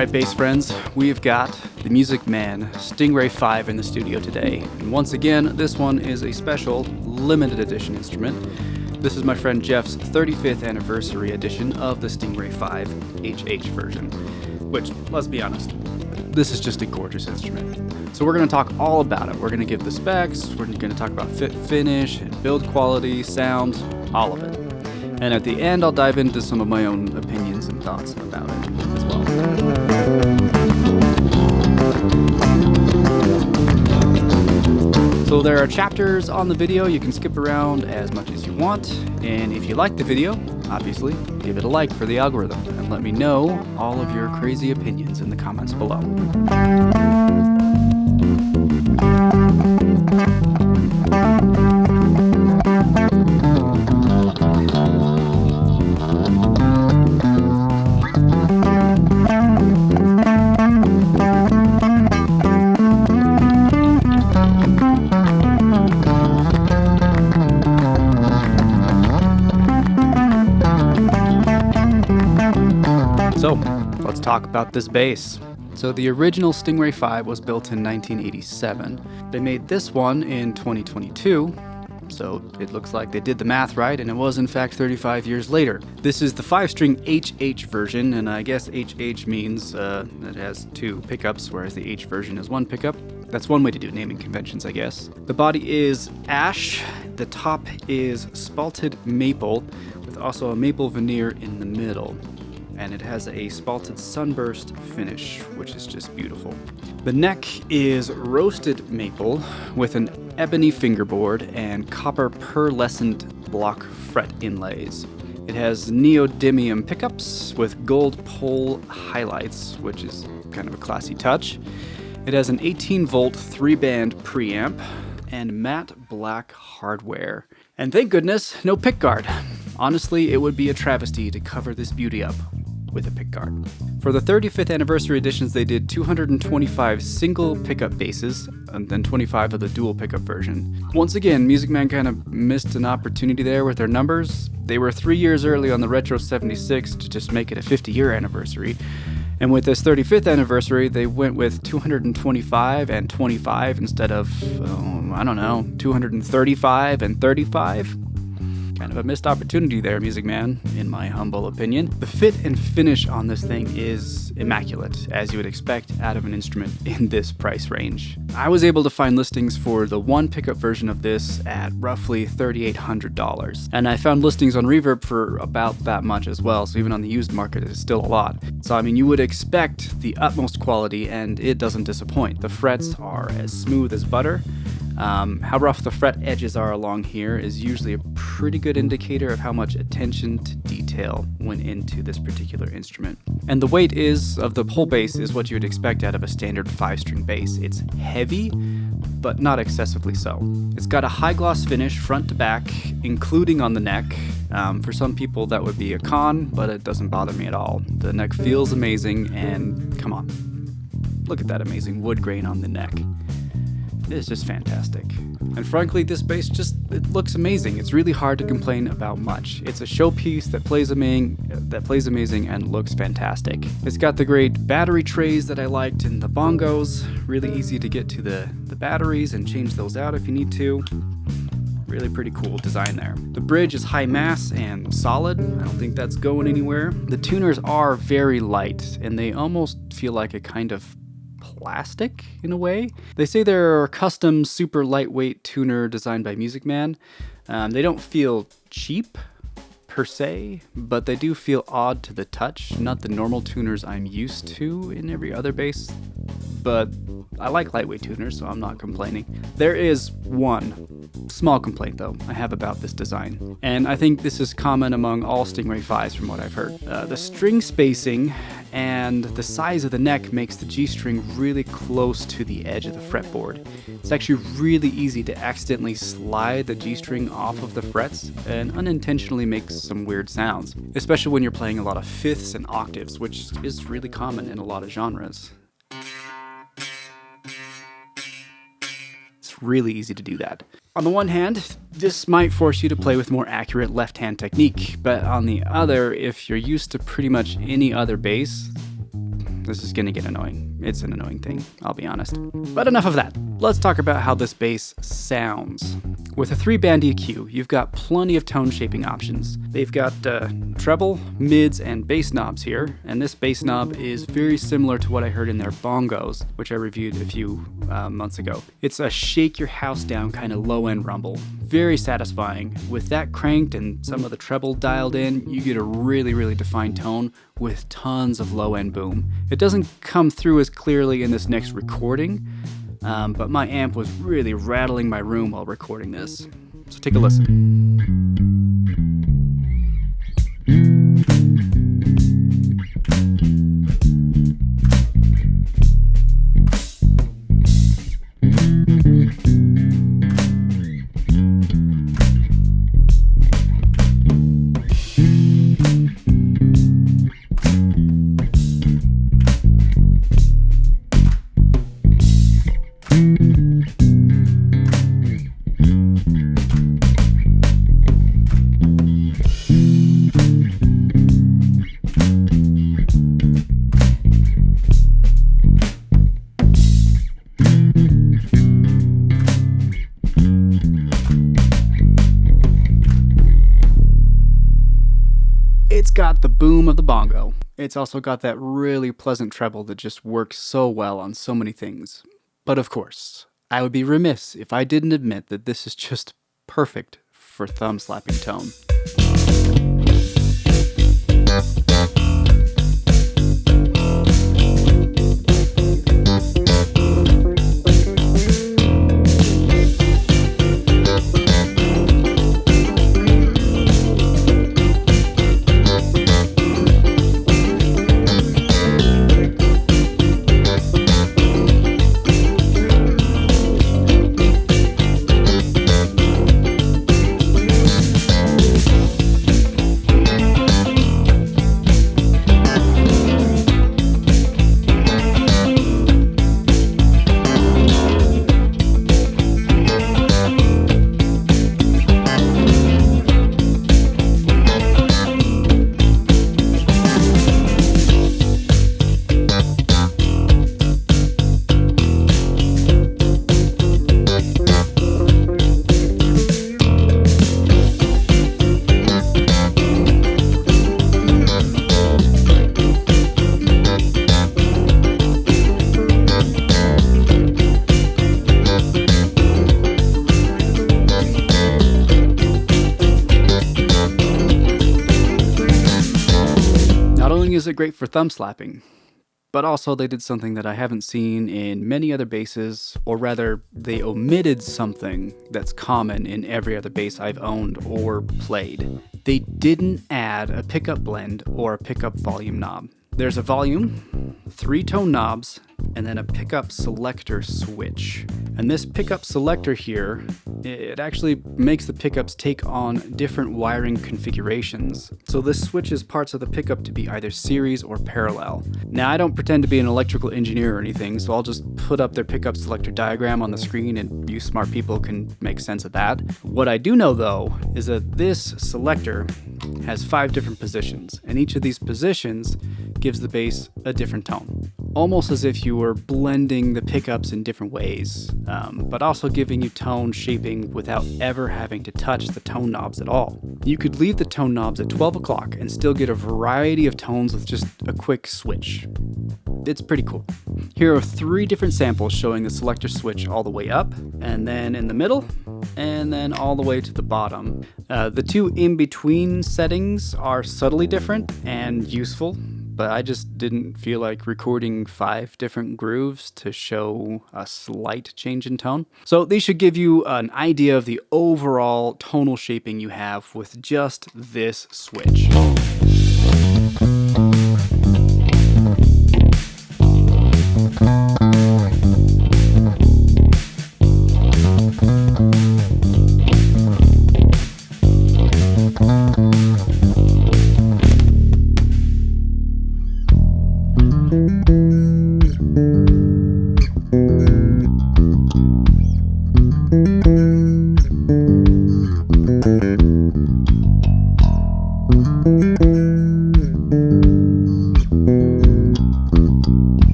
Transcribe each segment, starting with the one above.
Alright bass friends, we've got the Music Man Stingray 5 in the studio today. And once again, this one is a special limited edition instrument. This is my friend Jeff's 35th anniversary edition of the Stingray 5 HH version. Which, let's be honest, this is just a gorgeous instrument. So we're going to talk all about it. We're going to give the specs, we're going to talk about fit, finish, and build quality, sound, all of it. And at the end, I'll dive into some of my own opinions and thoughts about it as well. So there are chapters on the video. You can skip around as much as you want. And if you like the video, obviously, give it a like for the algorithm. And let me know all of your crazy opinions in the comments below. So, let's talk about this bass. So the original Stingray 5 was built in 1987. They made this one in 2022, so it looks like they did the math right, and it was in fact 35 years later. This is the 5-string HH version, and I guess HH means it has 2 pickups, whereas the H version is 1 pickup. That's one way to do naming conventions, I guess. The body is ash, the top is spalted maple, with also a maple veneer in the middle. And it has a spalted sunburst finish, which is just beautiful. The neck is roasted maple with an ebony fingerboard and copper pearlescent block fret inlays. It has neodymium pickups with gold pole highlights, which is kind of a classy touch. It has an 18-volt 3-band preamp and matte black hardware. And thank goodness, no pickguard. Honestly, it would be a travesty to cover this beauty up with a pickguard. For the 35th anniversary editions, they did 225 single pickup basses and then 25 of the dual pickup version. Once again, Music Man kind of missed an opportunity there with their numbers. They were 3 years early on the Retro 76 to just make it a 50-year anniversary. And with this 35th anniversary, they went with 225 and 25 instead of, 235 and 35. Kind of a missed opportunity there, Music Man, in my humble opinion. The fit and finish on this thing is immaculate, as you would expect out of an instrument in this price range. I was able to find listings for the 1 pickup version of this at roughly $3,800, and I found listings on Reverb for about that much as well, so even on the used market it's still a lot. So I mean, you would expect the utmost quality, and it doesn't disappoint. The frets are as smooth as butter. How rough the fret edges are along here is usually a pretty good indicator of how much attention to detail went into this particular instrument. And the weight of the whole bass is what you would expect out of a standard 5-string bass. It's heavy, but not excessively so. It's got a high gloss finish front to back, including on the neck. For some people that would be a con, but it doesn't bother me at all. The neck feels amazing, and come on, look at that amazing wood grain on the neck. It's just fantastic. And frankly, this bass it looks amazing. It's really hard to complain about much. It's a showpiece that plays amazing and looks fantastic. It's got the great battery trays that I liked in the bongos. Really easy to get to the batteries and change those out if you need to. Really pretty cool design there. The bridge is high mass and solid. I don't think that's going anywhere. The tuners are very light, and they almost feel like a kind of plastic in a way. They say they're a custom super lightweight tuner designed by Music Man. They don't feel cheap per se, but they do feel odd to the touch, not the normal tuners I'm used to in every other bass, but I like lightweight tuners, so I'm not complaining. There is one small complaint though I have about this design, and I think this is common among all Stingray 5s from what I've heard. The string spacing and the size of the neck makes the G-string really close to the edge of the fretboard. It's actually really easy to accidentally slide the G-string off of the frets and unintentionally make some weird sounds, especially when you're playing a lot of fifths and octaves, which is really common in a lot of genres. It's really easy to do that. On the one hand, this might force you to play with more accurate left-hand technique, but on the other, if you're used to pretty much any other bass, This is gonna get annoying. It's an annoying thing, I'll be honest. But enough of that. Let's talk about how this bass sounds. With a 3-band EQ, you've got plenty of tone shaping options. They've got treble, mids, and bass knobs here, and this bass knob is very similar to what I heard in their bongos, which I reviewed a few months ago. It's a shake your house down kind of low-end rumble. Very satisfying. With that cranked and some of the treble dialed in, you get a really, really defined tone with tons of low-end boom. It doesn't come through as clearly in this next recording, but my amp was really rattling my room while recording this. So take a listen. It's got the boom of the bongo. It's also got that really pleasant treble that just works so well on so many things. But of course, I would be remiss if I didn't admit that this is just perfect for thumb slapping tone. Is it great for thumb slapping? But also they did something that I haven't seen in many other basses, or rather they omitted something that's common in every other bass I've owned or played. They didn't add a pickup blend or a pickup volume knob. There's a volume, 3 tone knobs, and then a pickup selector switch. And this pickup selector here, it actually makes the pickups take on different wiring configurations. So this switches parts of the pickup to be either series or parallel. Now I don't pretend to be an electrical engineer or anything, so I'll just put up their pickup selector diagram on the screen and you smart people can make sense of that. What I do know though is that this selector has 5 different positions, and each of these positions gives the bass a different tone. Almost as if you were blending the pickups in different ways, but also giving you tone shaping without ever having to touch the tone knobs at all. You could leave the tone knobs at 12 o'clock and still get a variety of tones with just a quick switch. It's pretty cool. Here are 3 different samples showing the selector switch all the way up, and then in the middle, and then all the way to the bottom. The 2 in-between settings are subtly different and useful, but I just didn't feel like recording 5 different grooves to show a slight change in tone. So these should give you an idea of the overall tonal shaping you have with just this switch.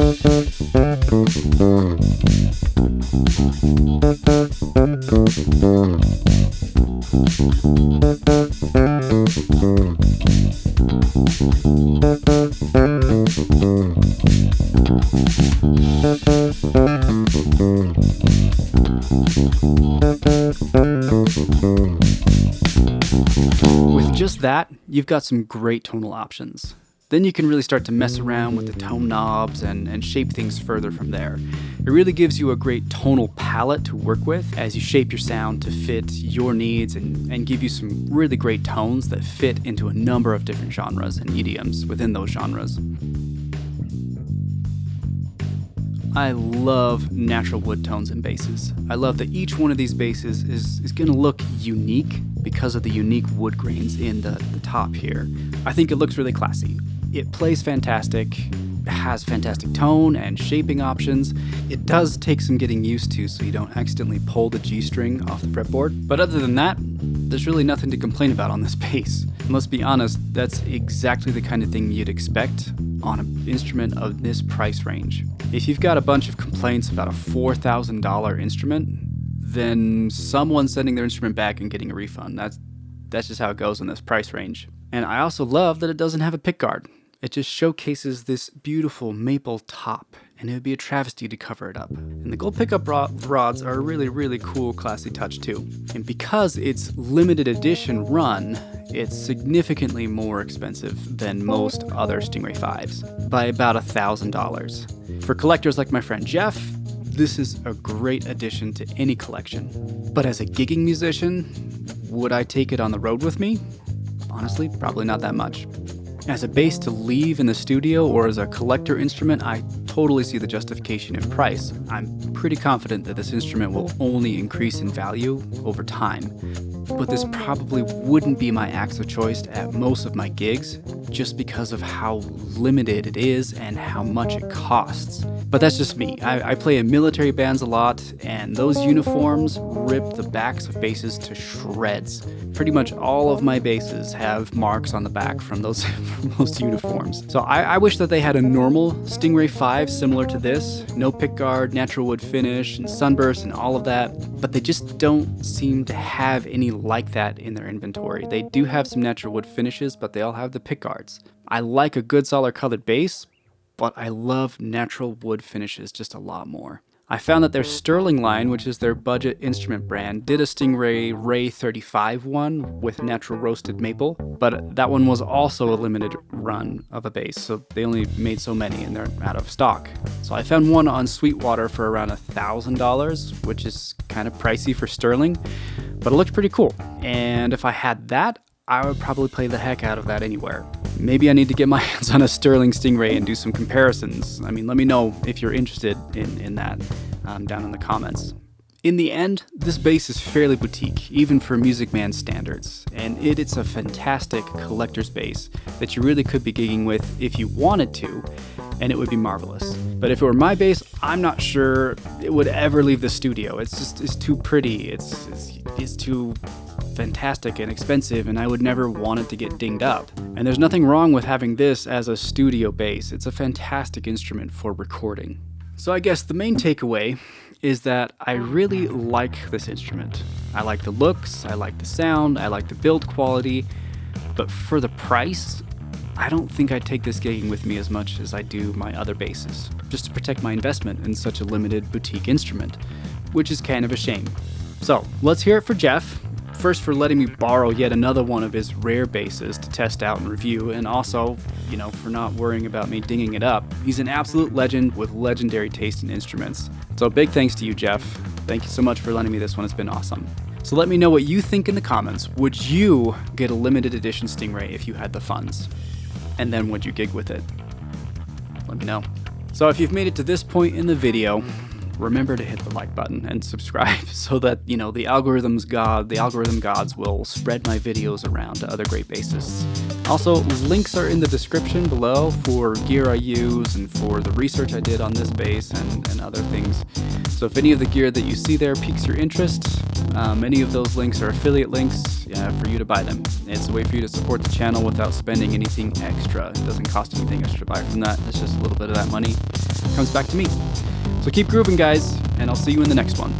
With just that, you've got some great tonal options. Then you can really start to mess around with the tone knobs and shape things further from there. It really gives you a great tonal palette to work with as you shape your sound to fit your needs and give you some really great tones that fit into a number of different genres and idioms within those genres. I love natural wood tones and basses. I love that each one of these basses is going to look unique because of the unique wood grains in the top here. I think it looks really classy. It plays fantastic, has fantastic tone and shaping options. It does take some getting used to so you don't accidentally pull the G string off the fretboard. But other than that, there's really nothing to complain about on this bass. And let's be honest, that's exactly the kind of thing you'd expect on an instrument of this price range. If you've got a bunch of complaints about a $4,000 instrument, then someone's sending their instrument back and getting a refund. That's just how it goes in this price range. And I also love that it doesn't have a pickguard. It just showcases this beautiful maple top, and it would be a travesty to cover it up. And the gold pickup rods are a really, really cool, classy touch too. And because it's limited edition run, it's significantly more expensive than most other Stingray 5s, by about $1,000. For collectors like my friend Jeff, this is a great addition to any collection. But as a gigging musician, would I take it on the road with me? Honestly, probably not that much. As a bass to leave in the studio or as a collector instrument, I totally see the justification in price. I'm pretty confident that this instrument will only increase in value over time. But this probably wouldn't be my axe of choice at most of my gigs, just because of how limited it is and how much it costs. But that's just me. I play in military bands a lot, and those uniforms rip the backs of basses to shreds. Pretty much all of my basses have marks on the back from those uniforms. So I wish that they had a normal Stingray 5 similar to this. No pickguard, natural wood finish, and sunburst and all of that. But they just don't seem to have any like that in their inventory. They do have some natural wood finishes, but they all have the pickguards. I like a good solid colored bass, but I love natural wood finishes just a lot more. I found that their Sterling line, which is their budget instrument brand, did a Stingray Ray 35 one with natural roasted maple, but that one was also a limited run of a bass, so they only made so many and they're out of stock. So I found one on Sweetwater for around $1,000, which is kind of pricey for Sterling, but it looked pretty cool. And if I had that, I would probably play the heck out of that anywhere. Maybe I need to get my hands on a Sterling Stingray and do some comparisons. I mean, let me know if you're interested in that down in the comments. In the end, this bass is fairly boutique, even for Music Man standards, and it's a fantastic collector's bass that you really could be gigging with if you wanted to, and it would be marvelous. But if it were my bass, I'm not sure it would ever leave the studio. It's too pretty, it's too fantastic and expensive, and I would never want it to get dinged up. And there's nothing wrong with having this as a studio bass. It's a fantastic instrument for recording. So I guess the main takeaway is that I really like this instrument. I like the looks, I like the sound, I like the build quality, but for the price, I don't think I'd take this gigging with me as much as I do my other basses, just to protect my investment in such a limited boutique instrument, which is kind of a shame. So let's hear it for Jeff. First, for letting me borrow yet another one of his rare basses to test out and review, and also, for not worrying about me dinging it up. He's an absolute legend with legendary taste in instruments. So big thanks to you, Jeff. Thank you so much for lending me this one. It's been awesome. So let me know what you think in the comments. Would you get a limited edition Stingray if you had the funds? And then would you gig with it? Let me know. So if you've made it to this point in the video, remember to hit the like button and subscribe so that, the algorithm gods will spread my videos around to other great bassists. Also, links are in the description below for gear I use and for the research I did on this bass and other things. So if any of the gear that you see there piques your interest, any of those links are affiliate links for you to buy them. It's a way for you to support the channel without spending anything extra. It doesn't cost anything extra to buy from that. It's just a little bit of that money comes back to me. So keep grooving, guys, and I'll see you in the next one.